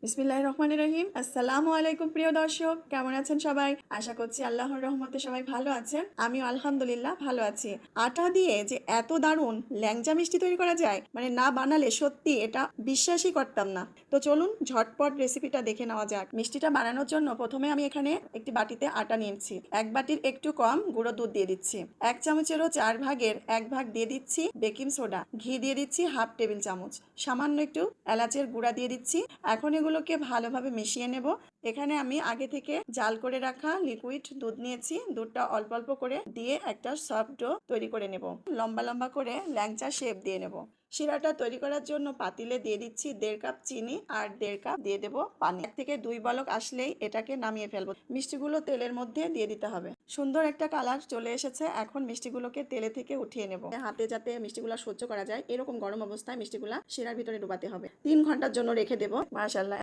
বিসমিল্লাহির রহমানির রহিম। আসসালামু আলাইকুম প্রিয় দর্শক, কেমন আছেন সবাই? আশা করছি আল্লাহর রহমতে সবাই ভালো আছেন। আমিও আলহামদুলিল্লাহ ভালো আছি। আটা দিয়ে যে এত দারুণ ল্যাংচা মিষ্টি তৈরি করা যায়, মানে না বানালে সত্যি এটা বিশ্বাসই করতাম না। তো চলুন ঝটপট রেসিপিটা দেখে নেওয়া যাক। মিষ্টিটা বানানোর জন্য প্রথমে আমি এখানে একটি বাটিতে আটা নিয়েছি। এক বাটির একটু কম গুঁড়ো দুধ দিয়ে দিচ্ছি। এক চামচেরও 4 ভাগের 1 ভাগ দিয়ে দিচ্ছি বেকিং সোডা। ঘি দিয়ে দিচ্ছি হাফ টেবিল চামচ। সামান্য একটু এলাচের গুঁড়া দিয়ে দিচ্ছি। এখন এগুলোকে ভালোভাবে মিশিয়ে নেব। এখানে আমি আগে থেকে জাল করে রাখা লিকুইড দুধ নিয়েছি। দুধটা অল্প অল্প করে দিয়ে একটা সফট ডো তৈরি করে নেব। লম্বা লম্বা করে ল্যাংচা শেপ দিয়ে নেব। শিরাটা তৈরি করার জন্য পাতিলে দিয়ে দিচ্ছি 1.5 কাপ চিনি আর 1.5 কাপ দিয়ে দেবো পানি। 1 থেকে 2 বলক আসলেই এটাকে নামিয়ে ফেলবো। মিষ্টিগুলো তেলের মধ্যে দিয়ে দিতে হবে। সুন্দর একটা কালার চলে এসেছে। এখন মিষ্টিগুলোকে তেলে থেকে উঠিয়ে নেব। হাতে যাতে মিষ্টিগুলো সহ্য করা যায় এরকম গরম অবস্থায় মিষ্টিগুলা শিরার ভিতরে ডুবাতে হবে। 3 ঘন্টার জন্য রেখে দেবো। মাশাআল্লাহ।